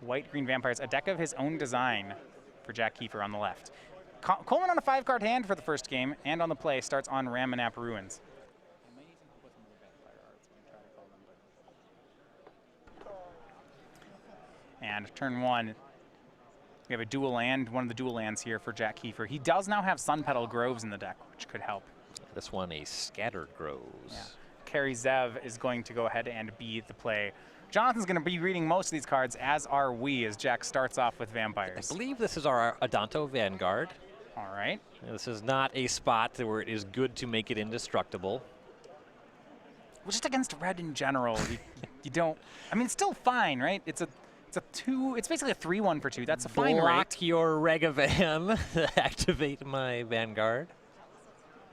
white-green vampires, a deck of his own design for Jack Kiefer on the left. Colem on a 5-card hand for the first game, and on the play starts on Ramanap Ruins. And turn 1, we have a dual land, one of the dual lands here for Jack Kiefer. He does now have Sun Petal Groves in the deck, which could help. This one, a Scattered Groves. Yeah. Kerry Zev is going to go ahead and be the play. Jonathan's going to be reading most of these cards, as are we, as Jack starts off with vampires. I believe this is our Adanto Vanguard. All right. This is not a spot where it is good to make it indestructible. Well, just against red in general, you don't. I mean, it's still fine, right? It's a 2. It's basically a 3/1 for 2. That's a fine rate. Block your Regavan. Activate my Vanguard.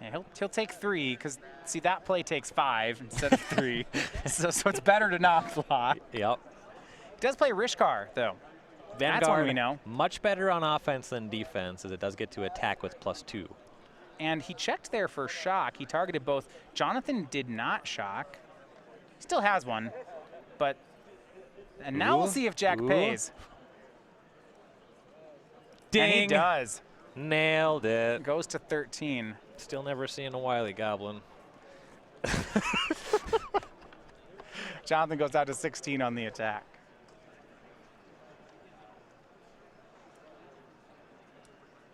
Yeah, he'll take 3 because see that play takes 5 instead of 3, so it's better to not block. Yep. He does play Rishkar though. Vanguard, that's one we know. Much better on offense than defense, as it does get to attack with +2. And he checked there for shock. He targeted both. Jonathan did not shock. He still has one, but and now we'll see if Jack pays. Ding! And he does. Nailed it. Goes to 13. Still never seen a Wily Goblin. Jonathan goes out to 16 on the attack.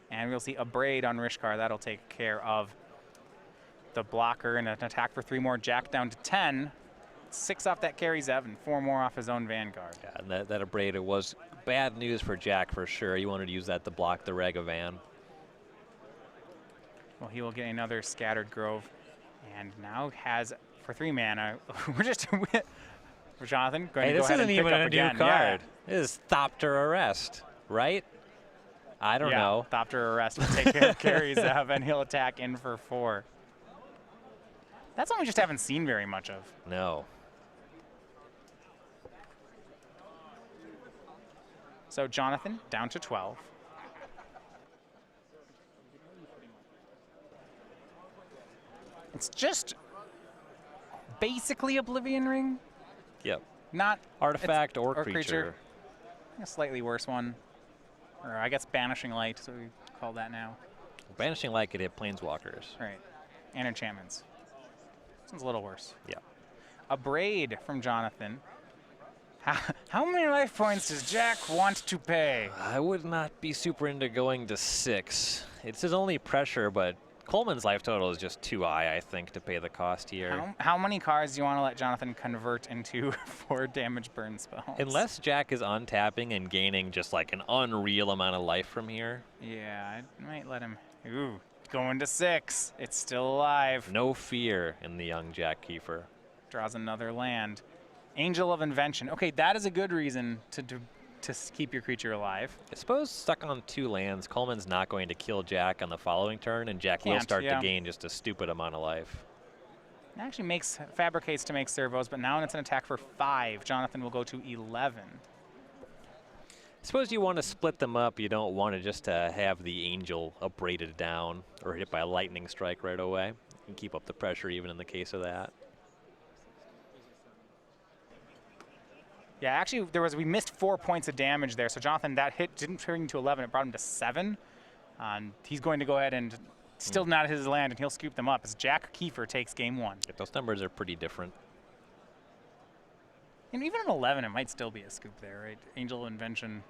And we'll see a Braid on Rishkar. That'll take care of the blocker and an attack for 3 more. Jack down to 10. 6 off that carries Evan, 4 more off his own Vanguard. Yeah, and that Abrada was bad news for Jack for sure. He wanted to use that to block the Regavan. Well, he will get another Scattered Grove, and now has, for 3 mana, we're just, for Jonathan, going to go ahead and pick up again. This isn't even a new card. Yeah. This is Thopter Arrest, right? I don't know. Thopter Arrest will take care of Kerry Zev, and he'll attack in for 4. That's one we just haven't seen very much of. No. So Jonathan down to 12. It's just basically Oblivion Ring. Yep. Not artifact or creature. A slightly worse one. Or I guess Banishing Light, so we call that now. Banishing Light could hit Planeswalkers. Right. And enchantments. This one's a little worse. Yeah. A Braid from Jonathan. How many life points does Jack want to pay? I would not be super into going to 6. It's his only pressure, but Coleman's life total is just too high, I think, to pay the cost here. How many cards do you want to let Jonathan convert into 4 damage burn spells? Unless Jack is untapping and gaining just like an unreal amount of life from here. Yeah, I might let him. Ooh, going to 6. It's still alive. No fear in the young Jack Kiefer. Draws another land. Angel of Invention. Okay, that is a good reason to keep your creature alive. I suppose stuck on 2 lands, Coleman's not going to kill Jack on the following turn, and Jack will start to gain just a stupid amount of life. It actually fabricates to make servos, but now it's an attack for 5. Jonathan will go to 11. I suppose you want to split them up. You don't want to just have the Angel abraded down or hit by a lightning strike right away. You can keep up the pressure even in the case of that. Yeah, actually, we missed 4 points of damage there. So Jonathan, that hit didn't bring him to 11. It brought him to 7. He's going to go ahead and still not his land, and he'll scoop them up as Jack Kiefer takes game 1. Those numbers are pretty different. And even at 11, it might still be a scoop there, right? Angel Invention.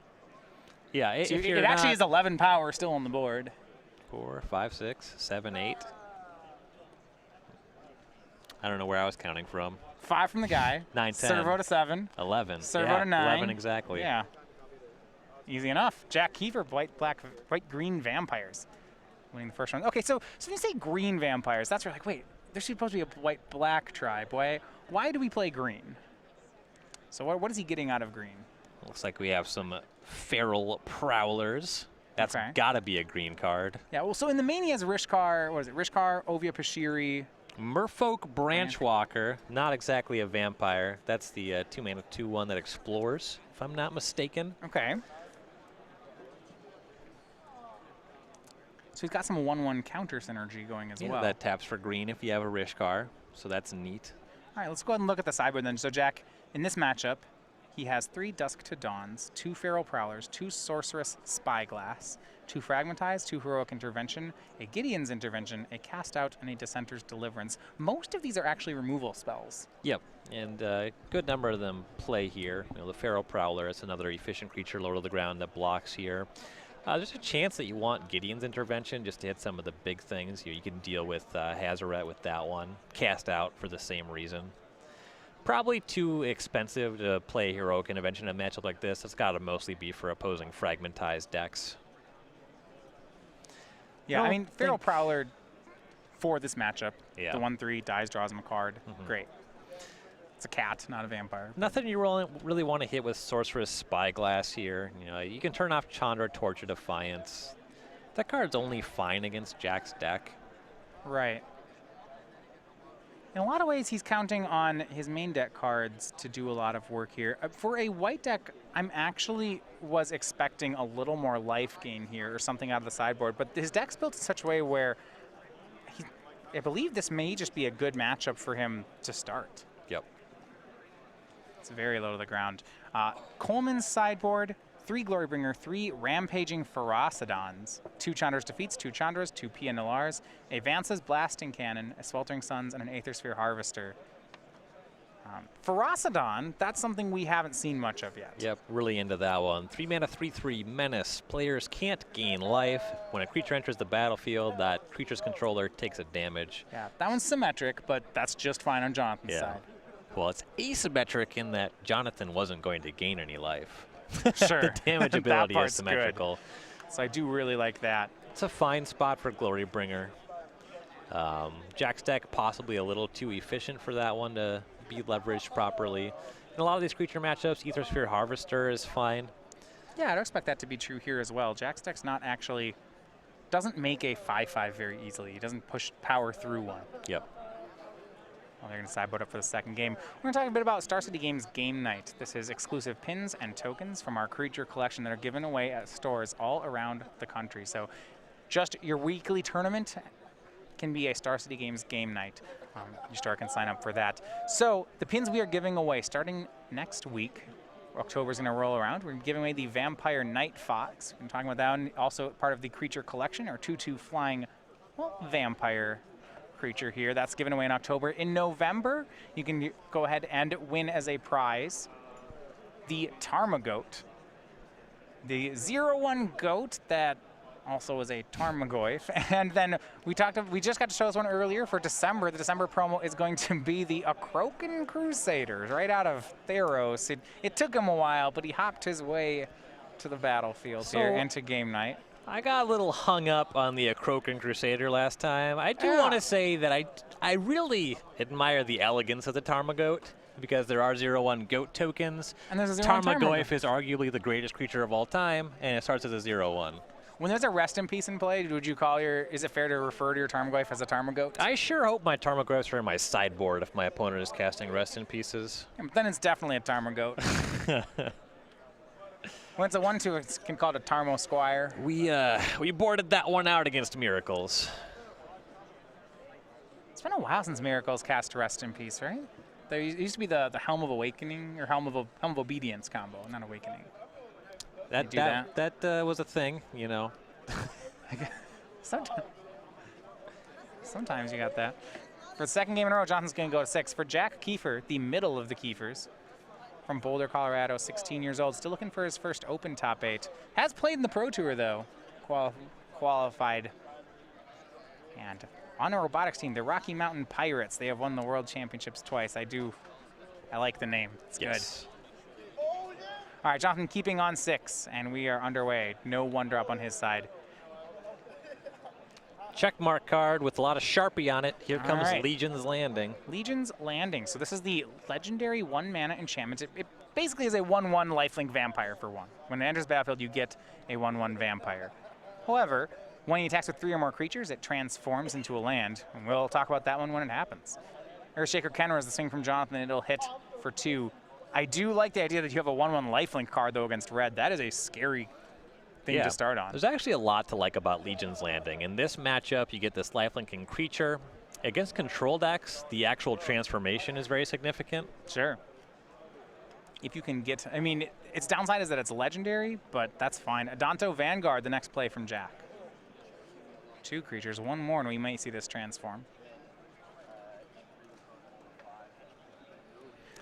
Yeah, so it actually is 11 power still on the board. 4, 5, 6, 7, 8. I don't know where I was counting from. 5 from the guy. 9, 10. Servo to 7. 11. Servo to 9. 11 exactly. Yeah. Easy enough. Jack Kiefer, white-green vampires. Winning the first one. Okay, so when you say green vampires, that's where like, wait, there's supposed to be a white-black tribe. Why do we play green? So what is he getting out of green? Looks like we have some feral prowlers. That's got to be a green card. Yeah, well, so in the main he has Rishkar, what is it? Rishkar, Ovia Pashiri. Merfolk Branchwalker, not exactly a vampire. That's the 2-mana 2/1 that explores, if I'm not mistaken. Okay. So he's got some 1/1 counter synergy going as well. That taps for green if you have a Rishkar, so that's neat. All right, let's go ahead and look at the sideboard then. So Jack, in this matchup, he has 3 Dusk to Dawns, 2 Feral Prowlers, 2 Sorceress Spyglass, 2 Fragmentize, 2 Heroic Intervention, a Gideon's Intervention, a Cast Out, and a Dissenter's Deliverance. Most of these are actually removal spells. Yep, and a good number of them play here. The Feral Prowler is another efficient creature low to the ground that blocks here. There's a chance that you want Gideon's Intervention just to hit some of the big things. You can deal with Hazoret with that one. Cast Out for the same reason. Probably too expensive to play Heroic Intervention in a matchup like this. It's got to mostly be for opposing Fragmentized decks. Yeah, I mean, Feral Prowler for this matchup, Yeah. the 1/3 dies, draws him a card. Great. It's a cat, not a vampire. Nothing you really want to hit with Sorceress Spyglass here. You can turn off Chandra, Torch of Defiance. That card's only fine against Jack's deck. Right. In a lot of ways, he's counting on his main deck cards to do a lot of work here. For a white deck, I'm actually was expecting a little more life gain here or something out of the sideboard, but his deck's built in such a way where I believe this may just be a good matchup for him to start. Yep. It's very low to the ground. Coleman's sideboard, 3 Glorybringer, 3 Rampaging Ferocidons, 2 Chandra's Defeats, 2 Chandras, 2 PNLRs, a Vance's Blasting Cannon, a Sweltering Suns, and an Aether Sphere Harvester. Ferocidon, that's something we haven't seen much of yet. Yep, really into that one. 3 mana, 3/3 Menace. Players can't gain life. When a creature enters the battlefield, that creature's controller takes a damage. Yeah, that one's symmetric, but that's just fine on Jonathan's Yeah. side. Well, it's asymmetric in that Jonathan wasn't going to gain any life. Sure. The damage That ability is part's symmetrical. good. So I do really like that. It's a fine spot for Glorybringer. Jack's deck possibly a little too efficient for that one to be leveraged properly. In a lot of these creature matchups, Aether Sphere Harvester is fine. Yeah, I'd expect that to be true here as well. Jack's deck's not actually, doesn't make a 5/5 very easily. He doesn't push power through one. Yep. Well, they're going to sideboard up for the second game. We're going to talk a bit about Star City Games Game Night. This is exclusive pins and tokens from our creature collection that are given away at stores all around the country. So just your weekly tournament can be a Star City Games Game Night. Your store can sign up for that. So the pins we are giving away starting next week, October's going to roll around. We're giving away the Vampire Night Fox. We're talking about that one, also part of the creature collection, our 2/2 flying, well, vampire creature here. That's given away in October. In November, you can go ahead and win as a prize the Tarmogoat, the 0/1 goat that also is a Tarmogoyf. And then we just got to show this one earlier for December. The December promo is going to be the Akrokan Crusaders, right out of Theros. It took him a while, but he hopped his way to the battlefield here and to game night. I got a little hung up on the Akrokan Crusader last time. I do want to say that I really admire the elegance of the Tarmogoat because there are 0/1 goat tokens. And there's a 0/1 Tarmogoyf is arguably the greatest creature of all time, and it starts as a 0/1. When there's a rest in peace in play, would you call is it fair to refer to your Tarmogoyf as a Tarmogoat? I sure hope my Tarmogoyfs are in my sideboard if my opponent is casting rest in pieces. Yeah, but then it's definitely a Tarmogoat. When it's a 1/2, it can call it a Tarmo Squire. We boarded that one out against Miracles. It's been a while since Miracles cast Rest in Peace, right? There used to be the Helm of Awakening or Helm of Obedience combo, not Awakening. That was a thing, you know. Sometimes you got that. For the second game in a row, Jonathan's going to go to 6. For Jack Kiefer, the middle of the Kiefers, from Boulder, Colorado, 16 years old, still looking for his first Open top 8. Has played in the Pro Tour, though. Qualified. And on a robotics team, the Rocky Mountain Pirates. They have won the World Championships twice. I like the name. It's good. All right, Jonathan keeping on 6, and we are underway. No 1-drop on his side. Checkmark card with a lot of Sharpie on it. Here comes Legion's Landing. Legion's Landing. So this is the legendary 1-mana enchantment. It basically is a 1/1 lifelink vampire for 1. When it enters the battlefield, you get a 1/1 vampire. However, when it attacks with 3 or more creatures, it transforms into a land. And we'll talk about that one when it happens. Earthshaker Kenra is the swing from Jonathan. It'll hit for 2. I do like the idea that you have a 1/1 lifelink card, though, against red. That is a scary thing to start on. There's actually a lot to like about Legion's Landing. In this matchup, you get this lifelinking creature. Against control decks, the actual transformation is very significant. Sure. if you can get, I mean, its downside is that it's legendary, but that's fine. Adanto Vanguard, the next play from Jack. 2 creatures, 1 more, and we might see this transform.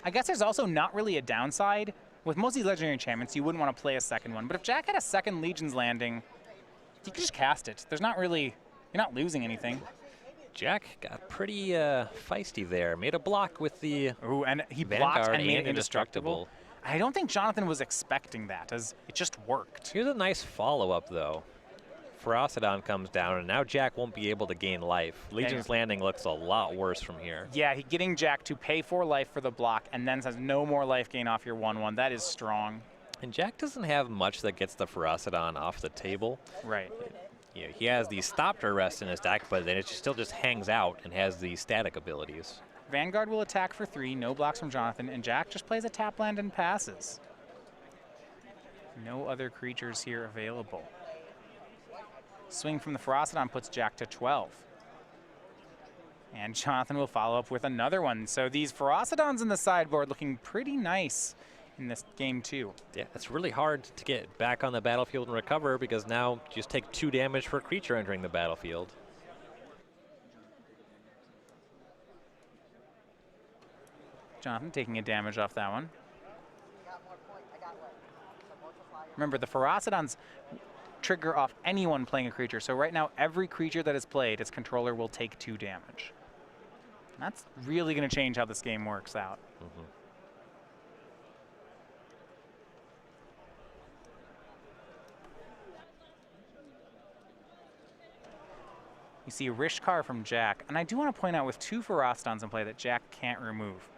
I guess there's also not really a downside. With most of these legendary enchantments, you wouldn't want to play a second one. But if Jack had a second Legion's Landing, you could just cast it. There's not really, you're not losing anything. Jack got pretty feisty there. Made a block with the Ooh, and he Vanguard blocked and made and it indestructible. I don't think Jonathan was expecting that, as it just worked. Here's a nice follow-up, though. Ferocidon comes down, and now Jack won't be able to gain life. Legion's Landing looks a lot worse from here. Yeah, getting Jack to pay 4 life for the block and then says no more life gain off your 1/1. That is strong. And Jack doesn't have much that gets the Ferocidon off the table. Right. You know, he has the Stop to Rest in his deck, but then it still just hangs out and has the static abilities. Vanguard will attack for 3, no blocks from Jonathan, and Jack just plays a tap land and passes. No other creatures here available. Swing from the Ferocidon puts Jack to 12. And Jonathan will follow up with another one. So these Ferocidons in the sideboard looking pretty nice in this game too. Yeah, it's really hard to get back on the battlefield and recover because now you just take 2 damage per creature entering the battlefield. Jonathan taking a damage off that one. Remember, the Ferocidons trigger off anyone playing a creature. So right now, every creature that is played, its controller will take 2 damage. And that's really going to change how this game works out. Mm-hmm. You see Rishkar from Jack. And I do want to point out with 2 Ferocidons in play that Jack can't remove.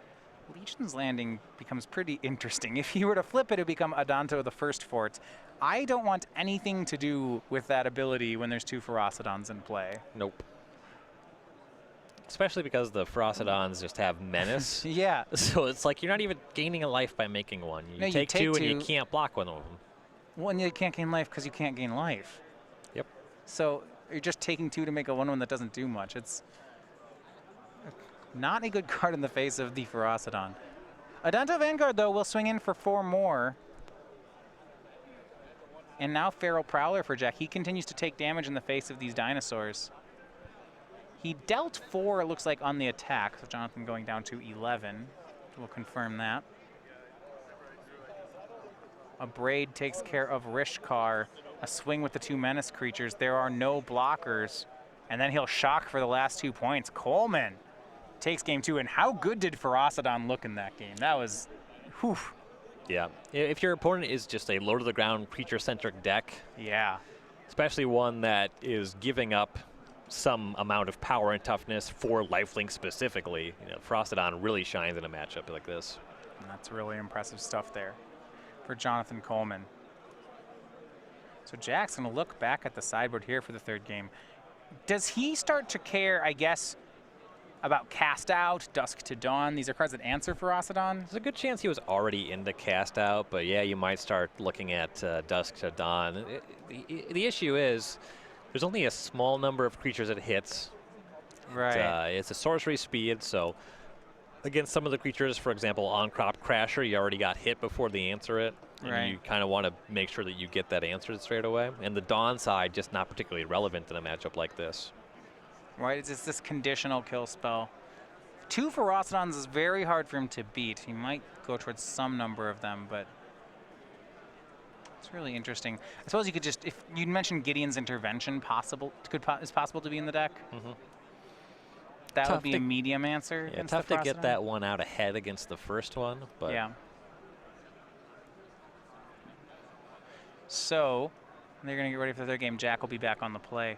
Legion's Landing becomes pretty interesting. If he were to flip it, it would become Adanto the First Fort. I don't want anything to do with that ability when there's 2 Ferocidons in play. Nope. Especially because the Ferocidons just have Menace. Yeah. So it's like you're not even gaining a life by making one. You, No, take 2 and you can't block one of them. Well, and you can't gain life because you can't gain life. Yep. So you're just taking 2 to make a 1/1 that doesn't do much. It's not a good card in the face of the Ferocidon. Adanto Vanguard, though, will swing in for 4 more. And now Feral Prowler for Jack. He continues to take damage in the face of these dinosaurs. He dealt 4, it looks like, on the attack. So Jonathan going down to 11. We'll confirm that. A Braid takes care of Rishkar. A swing with the 2 Menace creatures. There are no blockers. And then he'll shock for the last 2 points. Coleman takes game 2. And how good did Ferocidon look in that game? That was, whew. Yeah. If your opponent is just a low-to-the-ground creature-centric deck, Yeah. especially one that is giving up some amount of power and toughness for lifelink specifically, you know, Ferocidon really shines in a matchup like this. And that's really impressive stuff there for Jonathan Coleman. So Jack's going to look back at the sideboard here for the 3rd game. Does he start to care, I guess, about Cast Out, Dusk to Dawn? These are cards that answer Ferocidon. There's a good chance he was already into Cast Out, but yeah, you might start looking at Dusk to Dawn. The issue is there's only a small number of creatures it hits. Right. It's a sorcery speed, so against some of the creatures, for example, on Crop Crasher, you already got hit before they answer it. And Right. you kind of want to make sure that you get that answered straight away. And the Dawn side, just not particularly relevant in a matchup like this. Right, it's this conditional kill spell. 2 Ferocidons is very hard for him to beat. He might go towards some number of them, but it's really interesting. I suppose you could just, if you mentioned Gideon's Intervention, is possible to be in the deck. Mm-hmm. That Tough would be to- a medium answer. Yeah, against tough the to get Ferocidon. that one out ahead against the first one, but Yeah. So they're going to get ready for their game. Jack will be back on the play.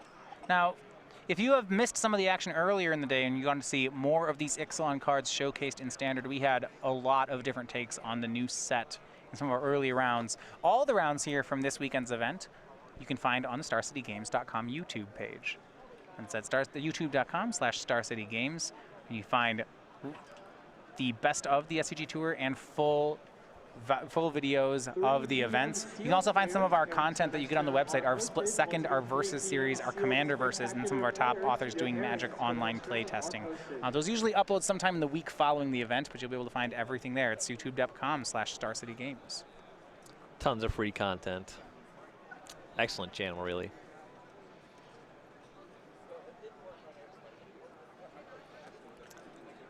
Now, if you have missed some of the action earlier in the day and you want to see more of these Ixalan cards showcased in Standard, we had a lot of different takes on the new set in some of our early rounds. All the rounds here from this weekend's event you can find on the StarCityGames.com YouTube page. And it's at youtube.com/StarCityGames. And you find the best of the SCG Tour and full full videos of the events. You can also find some of our content that you get on the website, our split second, our versus series, our commander versus, and some of our top authors doing Magic online play testing. Those usually upload sometime in the week following the event, but you'll be able to find everything there at youtube.com/StarCityGames. Tons of free content. Excellent channel, really.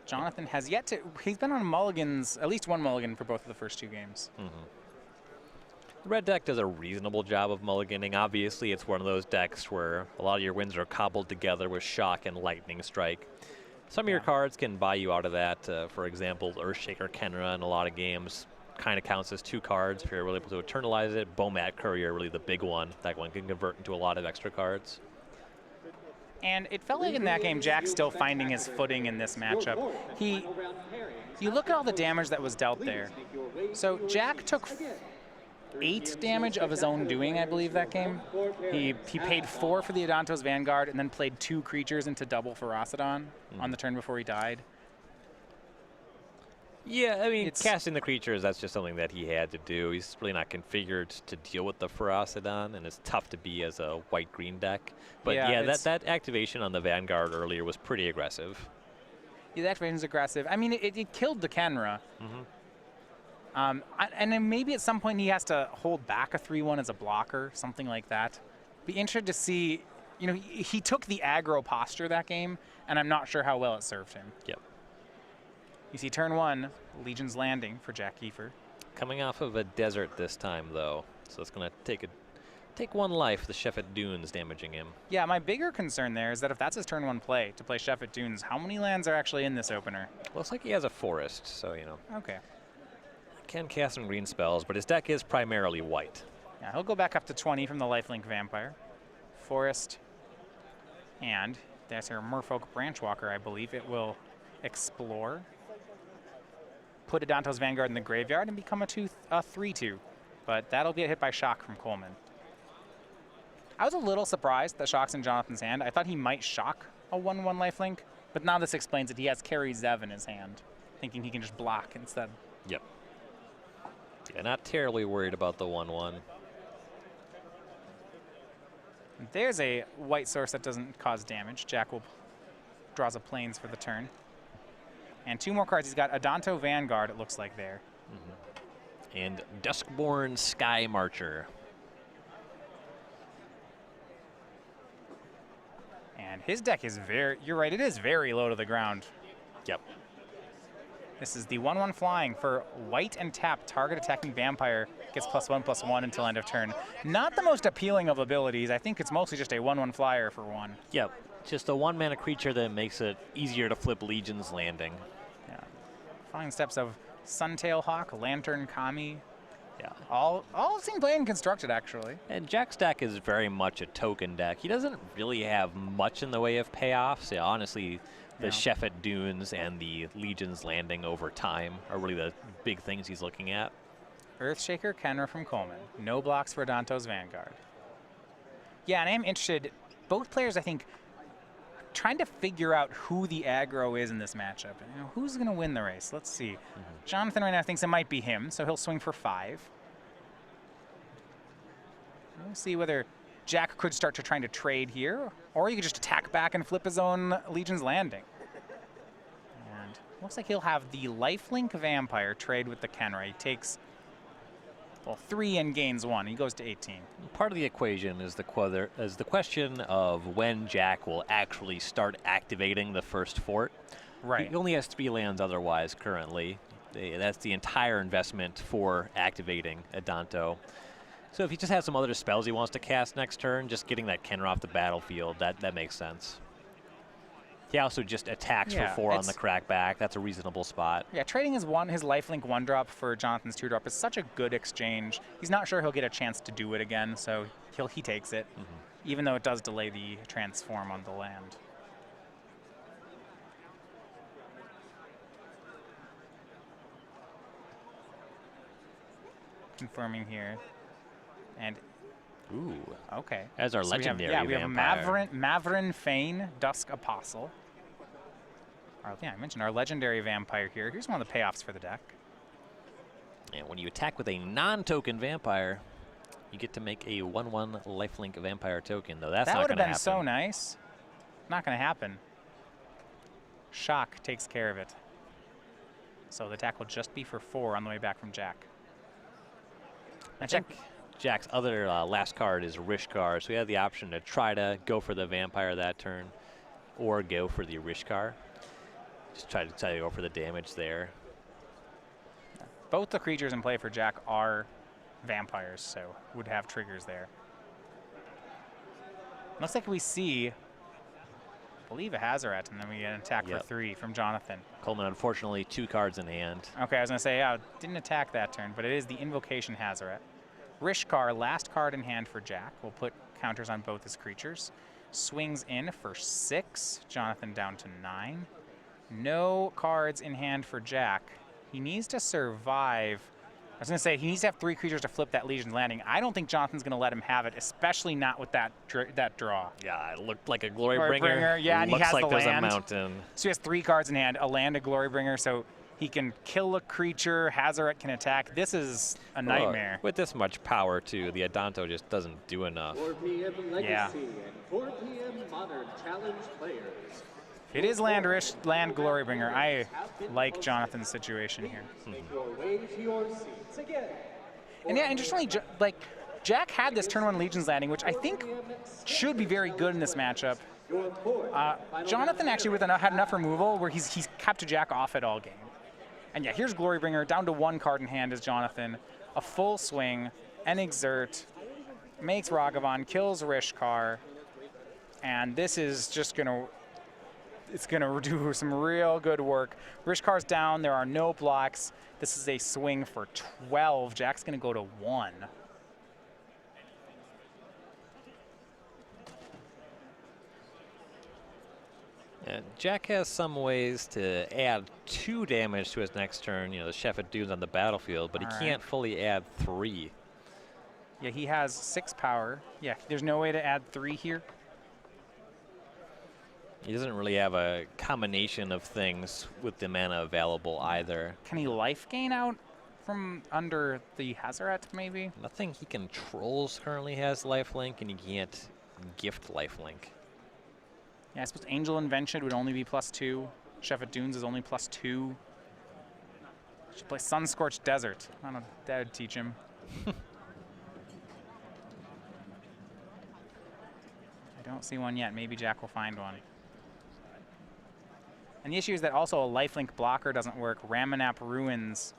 Jonathan has yet to, he's been on mulligans, at least one mulligan for both of the first 2 games. The red deck does a reasonable job of mulliganing. Obviously, it's one of those decks where a lot of your wins are cobbled together with Shock and Lightning Strike. Some of your cards can buy you out of that. For example, Earthshaker Kenra in a lot of games kind of counts as 2 cards if you're really able to internalize it. Bomat Courier, really the big one. That one can convert into a lot of extra cards. And it felt like in that game, Jack's still finding his footing in this matchup. You look at all the damage that was dealt there. So Jack took 8 damage of his own doing, I believe, that game. He paid 4 for the Adanto's Vanguard and then played 2 creatures into double Ferocidon on the turn before he died. Yeah, I mean, casting the creatures, that's just something that he had to do. He's really not configured to deal with the Ferocidon, and it's tough to be as a white-green deck. But yeah, that activation on the Vanguard earlier was pretty aggressive. Yeah, the activation's aggressive. I mean, it killed the Kenra. And then maybe at some point he has to hold back a 3/1 as a blocker, something like that. Be interested to see, you know, he took the aggro posture that game, and I'm not sure how well it served him. Yep. You see turn 1, Legion's Landing for Jack Kiefer. Coming off of a desert this time, though, so it's going to take 1 life, the Sheffet Dunes damaging him. Yeah, my bigger concern there is that if that's his turn 1 play, to play Sheffet Dunes, how many lands are actually in this opener? Looks like he has a forest, so, you know. Okay. Can cast some green spells, but his deck is primarily white. Yeah, he'll go back up to 20 from the Lifelink Vampire. Forest. And that's our Merfolk Branchwalker, I believe. It will explore. Put Adanto's Vanguard in the graveyard and become a 3/2. But that'll be a hit by Shock from Coleman. I was a little surprised that Shock's in Jonathan's hand. I thought he might Shock a 1/1 lifelink, but now this explains it. He has Carry Zev in his hand, thinking he can just block instead. Yep. Yeah, not terribly worried about the 1/1. There's a white source that doesn't cause damage. Jack will draws a Plains for the turn. And 2 more cards. He's got Adanto Vanguard, it looks like there. And Duskborn Sky Marcher. And his deck is you're right, it is very low to the ground. Yep. This is the 1/1 flying for white and tap. Target attacking vampire gets +1/+1 until end of turn. Not the most appealing of abilities. I think it's mostly just a 1/1 flyer for 1. Yep. Just a 1-mana creature that makes it easier to flip Legion's Landing. Yeah. Flying steps of Suntail Hawk, Lantern Kami. Yeah. All seem played and constructed, actually. And Jack's deck is very much a token deck. He doesn't really have much in the way of payoffs. Yeah, honestly, the Sheffet Dunes and the Legion's Landing over time are really the big things he's looking at. Earthshaker Kenra from Coleman. No blocks for Adanto's Vanguard. Yeah, and I am interested. Both players, I think, trying to figure out who the aggro is in this matchup. You know, who's going to win the race? Let's see. Jonathan right now thinks it might be him, so he'll swing for 5. We'll see whether Jack could start to trying to trade here, or he could just attack back and flip his own Legion's Landing. And looks like he'll have the Lifelink Vampire trade with the Kenra. He takes, well, 3 and gains 1. He goes to 18. Part of the equation is the question of when Jack will actually start activating the first fort. Right. He only has 3 lands otherwise currently. That's the entire investment for activating Adanto. So if he just has some other spells he wants to cast next turn, just getting that Kenra off the battlefield, that makes sense. He also just attacks for 4 on the crackback. That's a reasonable spot. Yeah, trading his Lifelink 1-drop for Jonathan's 2-drop is such a good exchange. He's not sure he'll get a chance to do it again, so he takes it, even though it does delay the transform on the land. Confirming here. And ooh, okay. As our legendary we have Mavrin Fane, Dusk Apostle. I mentioned our legendary vampire here. Here's one of the payoffs for the deck. And when you attack with a non-token vampire, you get to make a 1/1 lifelink vampire token, though that's that not would going have to been happen. so nice. Not going to happen. Shock takes care of it. So the attack will just be for 4 on the way back from Jack. I think Jack's other last card is Rishkar, so we have the option to try to go for the vampire that turn or go for the Rishkar. Just try to go for the damage there. Both the creatures in play for Jack are vampires, so would have triggers there. Looks like we see, I believe, a Hazaret, and then we get an attack for 3 from Jonathan. Coleman, unfortunately, 2 cards in hand. Okay, I was going to say, yeah, didn't attack that turn, but it is the Invocation Hazaret. Rishkar, last card in hand for Jack. We'll put counters on both his creatures. Swings in for 6. Jonathan down to 9. No cards in hand for Jack. He needs to survive. I was going to say, he needs to have 3 creatures to flip that Legion's Landing. I don't think Jonathan's going to let him have it, especially not with that draw. Yeah, it looked like a Glorybringer. Yeah, and he has like the there's land. a mountain. So he has 3 cards in hand, a land, a Glorybringer, so he can kill a creature, Hazaret can attack. This is a nightmare. With this much power, too, the Adanto just doesn't do enough. 4 p.m. Legacy Yeah. and 4 p.m. Modern Challenge players. It is land Glorybringer. I like Jonathan's situation here. Make your way to your seats again. And yeah, interestingly, Jack had this turn 1 Legion's Landing, which I think should be very good in this matchup. Jonathan actually had enough removal where he's kept Jack off it all game. And yeah, here's Glorybringer, down to 1 card in hand is Jonathan. A full swing, an exert, makes Ragavan, kills Rishkar, and this is just gonna do some real good work. Rishkar's down, there are no blocks. This is a swing for 12. Jack's gonna go to 1. Yeah, Jack has some ways to add 2 damage to his next turn, the Shepherd Dunes on the battlefield, but he can't fully add 3. Yeah, he has 6 power. Yeah, there's no way to add 3 here. He doesn't really have a combination of things with the mana available either. Can he life gain out from under the Hazaret, maybe? Nothing he controls currently has lifelink, and he can't gift lifelink. Yeah, I suppose Angel Invention would only be +2. Shepherd Dunes is only +2. Should play Sunscorched Desert. I don't know, that would teach him. I don't see one yet. Maybe Jack will find one. And the issue is that also a lifelink blocker doesn't work. Ramanap Ruins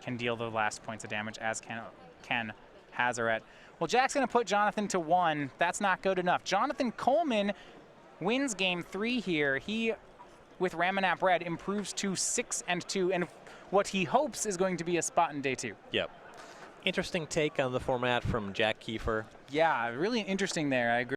can deal the last points of damage, as can Hazaret. Well, Jack's going to put Jonathan to 1. That's not good enough. Jonathan Coleman wins game 3 here. He, with Ramanap Red, improves to 6-2, and what he hopes is going to be a spot in day 2. Yep. Interesting take on the format from Jack Kiefer. Yeah, really interesting there. I agree.